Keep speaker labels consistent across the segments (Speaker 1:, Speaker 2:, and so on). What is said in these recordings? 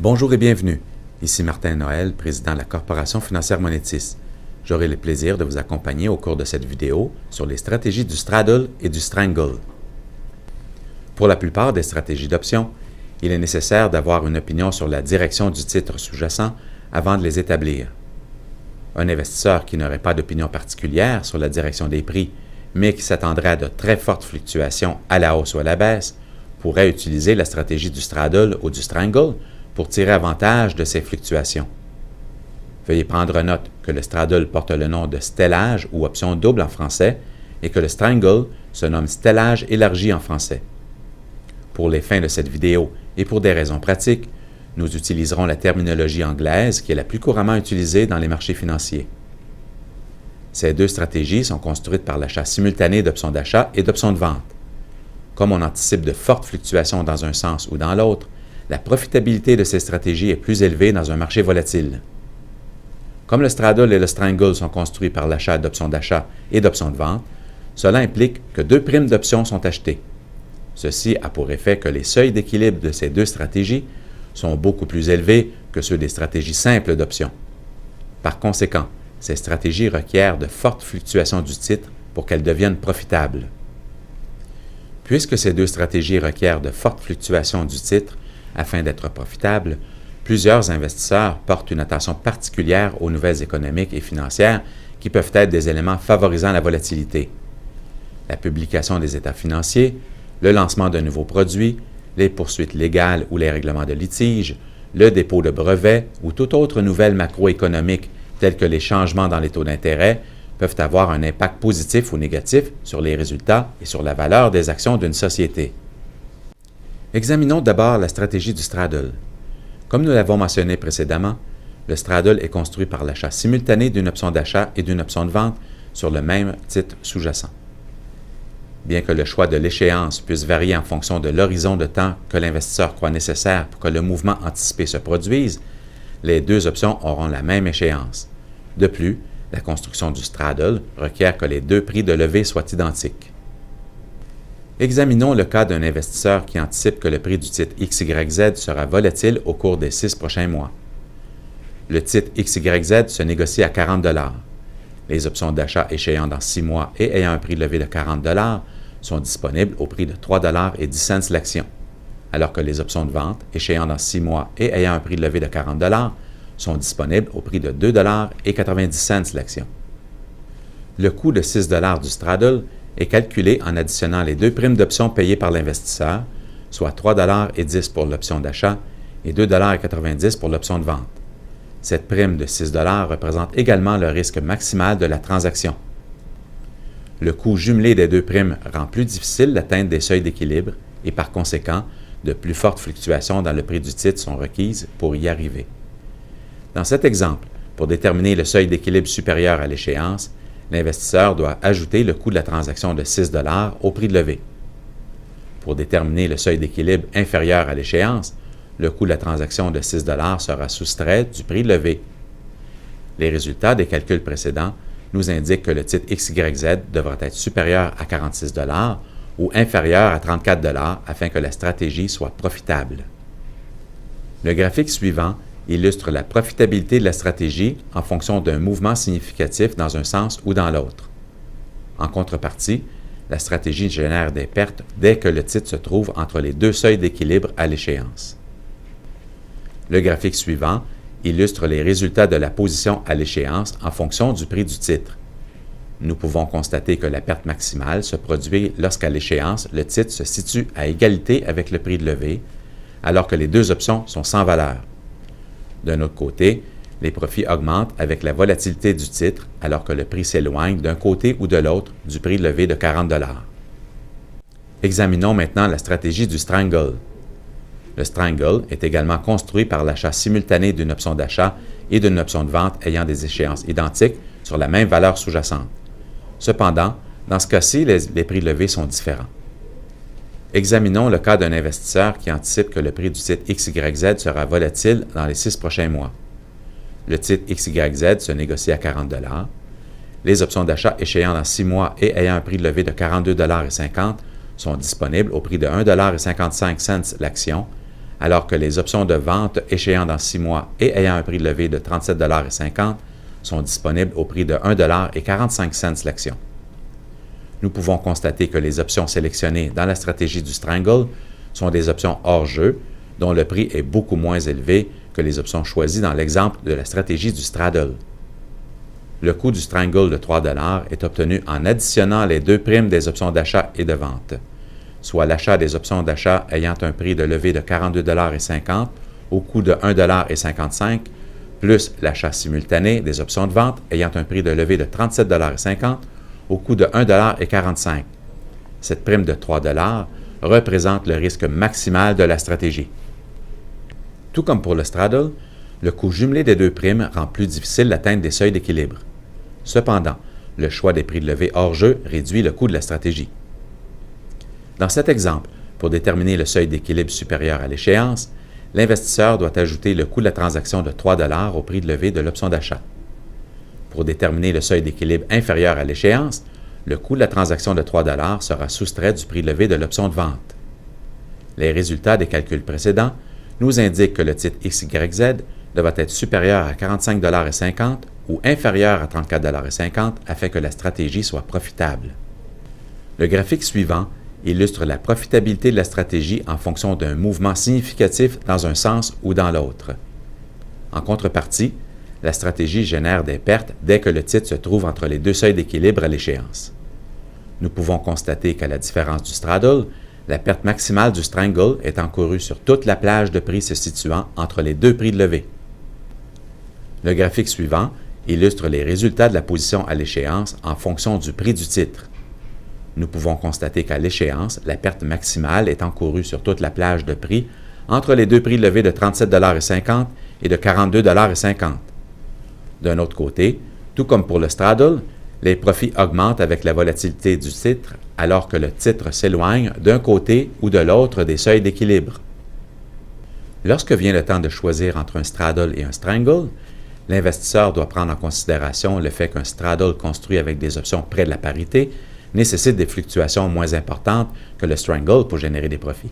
Speaker 1: Bonjour et bienvenue. Ici Martin Noël, président de la Corporation financière Monetis. J'aurai le plaisir de vous accompagner au cours de cette vidéo sur les stratégies du straddle et du strangle. Pour la plupart des stratégies d'options, il est nécessaire d'avoir une opinion sur la direction du titre sous-jacent avant de les établir. Un investisseur qui n'aurait pas d'opinion particulière sur la direction des prix, mais qui s'attendrait à de très fortes fluctuations à la hausse ou à la baisse, pourrait utiliser la stratégie du straddle ou du strangle pour tirer avantage de ces fluctuations. Veuillez prendre note que le straddle porte le nom de stellage ou option double en français et que le strangle se nomme stellage élargi en français. Pour les fins de cette vidéo et pour des raisons pratiques, nous utiliserons la terminologie anglaise qui est la plus couramment utilisée dans les marchés financiers. Ces deux stratégies sont construites par l'achat simultané d'options d'achat et d'options de vente. Comme on anticipe de fortes fluctuations dans un sens ou dans l'autre, la profitabilité de ces stratégies est plus élevée dans un marché volatile. Comme le straddle et le strangle sont construits par l'achat d'options d'achat et d'options de vente, cela implique que deux primes d'options sont achetées. Ceci a pour effet que les seuils d'équilibre de ces deux stratégies sont beaucoup plus élevés que ceux des stratégies simples d'options. Par conséquent, ces stratégies requièrent de fortes fluctuations du titre pour qu'elles deviennent profitables. Puisque ces deux stratégies requièrent de fortes fluctuations du titre afin d'être profitables, plusieurs investisseurs portent une attention particulière aux nouvelles économiques et financières qui peuvent être des éléments favorisant la volatilité. La publication des états financiers, le lancement d'un nouveau produit, les poursuites légales ou les règlements de litige, le dépôt de brevets ou toute autre nouvelle macroéconomique telle que les changements dans les taux d'intérêt peuvent avoir un impact positif ou négatif sur les résultats et sur la valeur des actions d'une société. Examinons d'abord la stratégie du straddle. Comme nous l'avons mentionné précédemment, le straddle est construit par l'achat simultané d'une option d'achat et d'une option de vente sur le même titre sous-jacent. Bien que le choix de l'échéance puisse varier en fonction de l'horizon de temps que l'investisseur croit nécessaire pour que le mouvement anticipé se produise, les deux options auront la même échéance. De plus, la construction du straddle requiert que les deux prix de levée soient identiques. Examinons le cas d'un investisseur qui anticipe que le prix du titre XYZ sera volatile au cours des 6 prochains mois. Le titre XYZ se négocie à 40 $. Les options d'achat échéant dans 6 mois et ayant un prix de levée de 40 $ sont disponibles au prix de 3,10 $ l'action, alors que les options de vente échéant dans 6 mois et ayant un prix de levée de 40 $ sont disponibles au prix de 2,90 $ l'action. Le coût de 6 $ du straddle est calculé en additionnant les deux primes d'options payées par l'investisseur, soit 3,10 $ pour l'option d'achat et 2,90 $ pour l'option de vente. Cette prime de 6 $ représente également le risque maximal de la transaction. Le coût jumelé des deux primes rend plus difficile l'atteinte des seuils d'équilibre et par conséquent, de plus fortes fluctuations dans le prix du titre sont requises pour y arriver. Dans cet exemple, pour déterminer le seuil d'équilibre supérieur à l'échéance, l'investisseur doit ajouter le coût de la transaction de 6 $ au prix de levée. Pour déterminer le seuil d'équilibre inférieur à l'échéance, le coût de la transaction de 6 $ sera soustrait du prix de levée. Les résultats des calculs précédents nous indiquent que le titre XYZ devra être supérieur à 46 $ ou inférieur à 34 $ afin que la stratégie soit profitable. Le graphique suivant illustre la profitabilité de la stratégie en fonction d'un mouvement significatif dans un sens ou dans l'autre. En contrepartie, la stratégie génère des pertes dès que le titre se trouve entre les deux seuils d'équilibre à l'échéance. Le graphique suivant illustre les résultats de la position à l'échéance en fonction du prix du titre. Nous pouvons constater que la perte maximale se produit lorsqu'à l'échéance, le titre se situe à égalité avec le prix de levée, alors que les deux options sont sans valeur. D'un autre côté, les profits augmentent avec la volatilité du titre, alors que le prix s'éloigne d'un côté ou de l'autre du prix de levée de 40 $. Examinons maintenant la stratégie du strangle. Le strangle est également construit par l'achat simultané d'une option d'achat et d'une option de vente ayant des échéances identiques sur la même valeur sous-jacente. Cependant, dans ce cas-ci, les prix de levée sont différents. Examinons le cas d'un investisseur qui anticipe que le prix du titre XYZ sera volatile dans les 6 prochains mois. Le titre XYZ se négocie à 40 $. Les options d'achat échéant dans 6 mois et ayant un prix de levée de 42,50 $ sont disponibles au prix de 1,55 $ l'action, alors que les options de vente échéant dans 6 mois et ayant un prix de levée de 37,50 $ sont disponibles au prix de 1,45 $ l'action. Nous pouvons constater que les options sélectionnées dans la stratégie du Strangle sont des options hors jeu, dont le prix est beaucoup moins élevé que les options choisies dans l'exemple de la stratégie du Straddle. Le coût du Strangle de 3 $ est obtenu en additionnant les deux primes des options d'achat et de vente, soit l'achat des options d'achat ayant un prix de levée de 42,50 $ au coût de 1,55 $ plus l'achat simultané des options de vente ayant un prix de levée de 37,50 $ au coût de 1,45 $. Cette prime de 3 $ représente le risque maximal de la stratégie. Tout comme pour le Straddle, le coût jumelé des deux primes rend plus difficile l'atteinte des seuils d'équilibre. Cependant, le choix des prix de levée hors jeu réduit le coût de la stratégie. Dans cet exemple, pour déterminer le seuil d'équilibre supérieur à l'échéance, l'investisseur doit ajouter le coût de la transaction de 3 $ au prix de levée de l'option d'achat. Pour déterminer le seuil d'équilibre inférieur à l'échéance, le coût de la transaction de 3 $ sera soustrait du prix de levée de l'option de vente. Les résultats des calculs précédents nous indiquent que le titre XYZ devra être supérieur à 45,50 $ ou inférieur à 34,50 $ afin que la stratégie soit profitable. Le graphique suivant illustre la profitabilité de la stratégie en fonction d'un mouvement significatif dans un sens ou dans l'autre. En contrepartie, la stratégie génère des pertes dès que le titre se trouve entre les deux seuils d'équilibre à l'échéance. Nous pouvons constater qu'à la différence du Straddle, la perte maximale du Strangle est encourue sur toute la plage de prix se situant entre les deux prix de levée. Le graphique suivant illustre les résultats de la position à l'échéance en fonction du prix du titre. Nous pouvons constater qu'à l'échéance, la perte maximale est encourue sur toute la plage de prix entre les deux prix de levée de 37,50 $ et de 42,50 $. D'un autre côté, tout comme pour le Straddle, les profits augmentent avec la volatilité du titre alors que le titre s'éloigne d'un côté ou de l'autre des seuils d'équilibre. Lorsque vient le temps de choisir entre un Straddle et un Strangle, l'investisseur doit prendre en considération le fait qu'un Straddle construit avec des options près de la parité nécessite des fluctuations moins importantes que le Strangle pour générer des profits.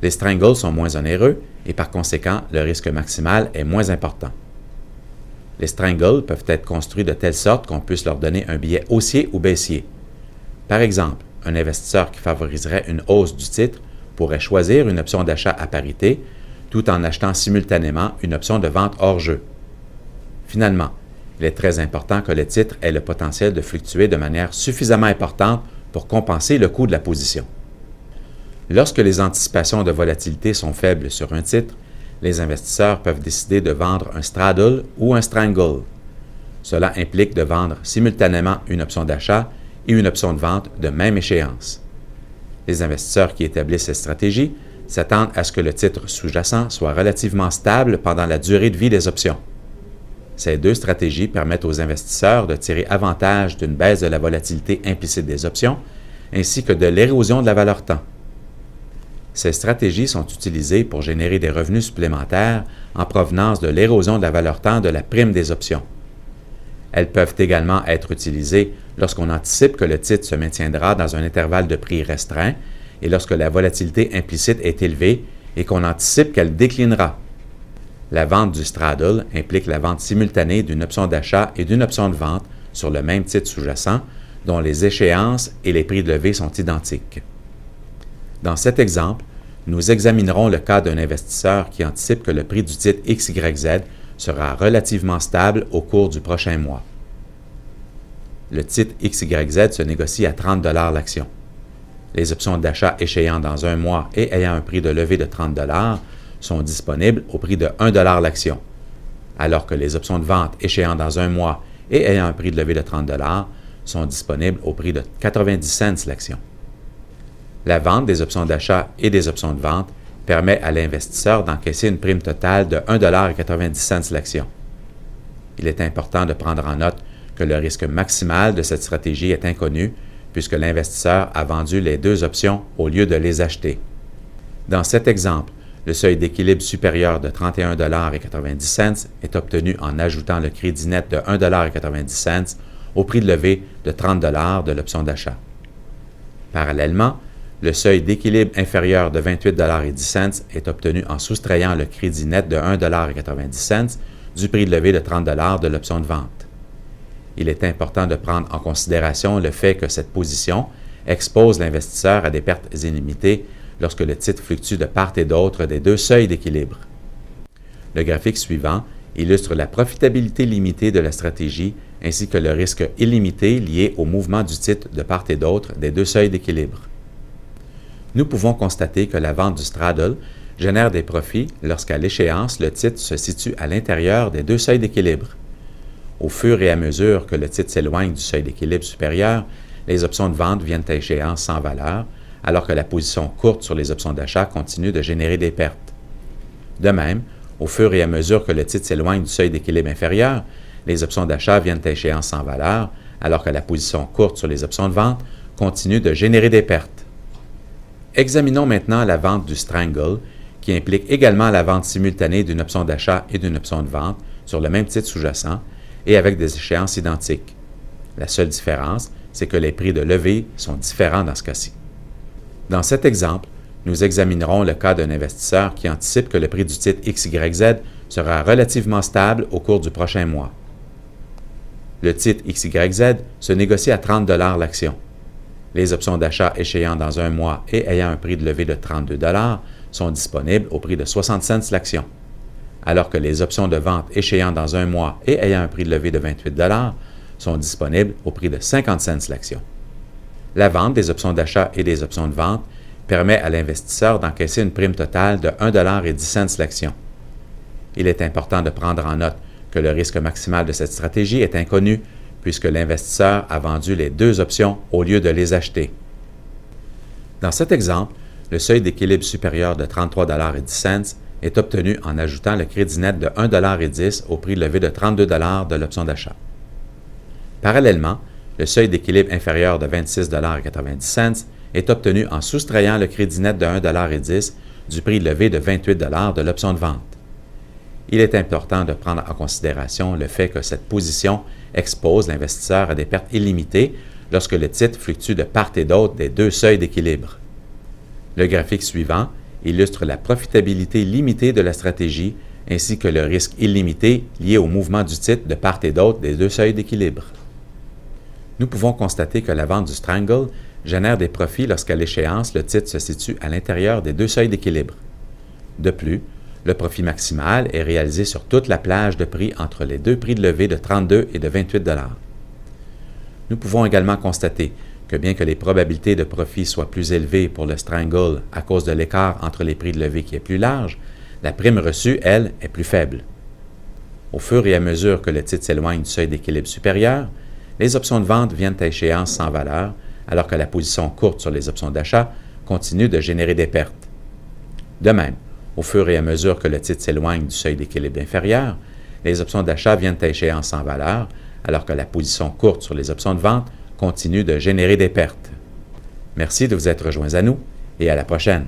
Speaker 1: Les Strangles sont moins onéreux et par conséquent, le risque maximal est moins important. Les Strangles peuvent être construits de telle sorte qu'on puisse leur donner un billet haussier ou baissier. Par exemple, un investisseur qui favoriserait une hausse du titre pourrait choisir une option d'achat à parité tout en achetant simultanément une option de vente hors jeu. Finalement, il est très important que le titre ait le potentiel de fluctuer de manière suffisamment importante pour compenser le coût de la position. Lorsque les anticipations de volatilité sont faibles sur un titre, les investisseurs peuvent décider de vendre un Straddle ou un Strangle. Cela implique de vendre simultanément une option d'achat et une option de vente de même échéance. Les investisseurs qui établissent cette stratégie s'attendent à ce que le titre sous-jacent soit relativement stable pendant la durée de vie des options. Ces deux stratégies permettent aux investisseurs de tirer avantage d'une baisse de la volatilité implicite des options ainsi que de l'érosion de la valeur temps. Ces stratégies sont utilisées pour générer des revenus supplémentaires en provenance de l'érosion de la valeur temps de la prime des options. Elles peuvent également être utilisées lorsqu'on anticipe que le titre se maintiendra dans un intervalle de prix restreint et lorsque la volatilité implicite est élevée et qu'on anticipe qu'elle déclinera. La vente du Straddle implique la vente simultanée d'une option d'achat et d'une option de vente sur le même titre sous-jacent dont les échéances et les prix de levée sont identiques. Dans cet exemple, nous examinerons le cas d'un investisseur qui anticipe que le prix du titre XYZ sera relativement stable au cours du prochain mois. Le titre XYZ se négocie à 30 $ l'action. Les options d'achat échéant dans un mois et ayant un prix de levée de 30 $ sont disponibles au prix de 1 $ l'action, alors que les options de vente échéant dans un mois et ayant un prix de levée de 30 $ sont disponibles au prix de 90 cents l'action. La vente des options d'achat et des options de vente permet à l'investisseur d'encaisser une prime totale de 1,90 $ l'action. Il est important de prendre en note que le risque maximal de cette stratégie est inconnu puisque l'investisseur a vendu les deux options au lieu de les acheter. Dans cet exemple, le seuil d'équilibre supérieur de 31,90 $ est obtenu en ajoutant le crédit net de 1,90 $ au prix de levée de 30 $ de l'option d'achat. Parallèlement, le seuil d'équilibre inférieur de 28,10 $ est obtenu en soustrayant le crédit net de 1,90 $ du prix de levée de 30 $ de l'option de vente. Il est important de prendre en considération le fait que cette position expose l'investisseur à des pertes illimitées lorsque le titre fluctue de part et d'autre des deux seuils d'équilibre. Le graphique suivant illustre la profitabilité limitée de la stratégie ainsi que le risque illimité lié au mouvement du titre de part et d'autre des deux seuils d'équilibre. Nous pouvons constater que la vente du straddle génère des profits lorsqu'à l'échéance, le titre se situe à l'intérieur des deux seuils d'équilibre. Au fur et à mesure que le titre s'éloigne du seuil d'équilibre supérieur, les options de vente viennent à échéance sans valeur, alors que la position courte sur les options d'achat continue de générer des pertes. De même, au fur et à mesure que le titre s'éloigne du seuil d'équilibre inférieur, les options d'achat viennent à échéance sans valeur, alors que la position courte sur les options de vente continue de générer des pertes. Examinons maintenant la vente du strangle, qui implique également la vente simultanée d'une option d'achat et d'une option de vente sur le même titre sous-jacent et avec des échéances identiques. La seule différence, c'est que les prix de levée sont différents dans ce cas-ci. Dans cet exemple, nous examinerons le cas d'un investisseur qui anticipe que le prix du titre XYZ sera relativement stable au cours du prochain mois. Le titre XYZ se négocie à 30 $ l'action. Les options d'achat échéant dans un mois et ayant un prix de levée de 32 $ sont disponibles au prix de 60 cents l'action, alors que les options de vente échéant dans un mois et ayant un prix de levée de 28 $ sont disponibles au prix de 50 cents l'action. La vente des options d'achat et des options de vente permet à l'investisseur d'encaisser une prime totale de 1,10 $ l'action. Il est important de prendre en note que le risque maximal de cette stratégie est inconnu puisque l'investisseur a vendu les deux options au lieu de les acheter. Dans cet exemple, le seuil d'équilibre supérieur de 33,10 $ est obtenu en ajoutant le crédit net de 1,10 $ au prix levé de 32 $ de l'option d'achat. Parallèlement, le seuil d'équilibre inférieur de 26,90 $ est obtenu en soustrayant le crédit net de 1,10 $ du prix levé de 28 $ de l'option de vente. Il est important de prendre en considération le fait que cette position expose l'investisseur à des pertes illimitées lorsque le titre fluctue de part et d'autre des deux seuils d'équilibre. Le graphique suivant illustre la profitabilité limitée de la stratégie ainsi que le risque illimité lié au mouvement du titre de part et d'autre des deux seuils d'équilibre. Nous pouvons constater que la vente du strangle génère des profits lorsqu'à l'échéance, le titre se situe à l'intérieur des deux seuils d'équilibre. De plus, le profit maximal est réalisé sur toute la plage de prix entre les deux prix de levée de 32 et de 28 $. Nous pouvons également constater que bien que les probabilités de profit soient plus élevées pour le strangle à cause de l'écart entre les prix de levée qui est plus large, la prime reçue, elle, est plus faible. Au fur et à mesure que le titre s'éloigne du seuil d'équilibre supérieur, les options de vente viennent à échéance sans valeur, alors que la position courte sur les options d'achat continue de générer des pertes. De même, au fur et à mesure que le titre s'éloigne du seuil d'équilibre inférieur, les options d'achat viennent à échéance sans valeur, alors que la position courte sur les options de vente continue de générer des pertes. Merci de vous être rejoints à nous et à la prochaine.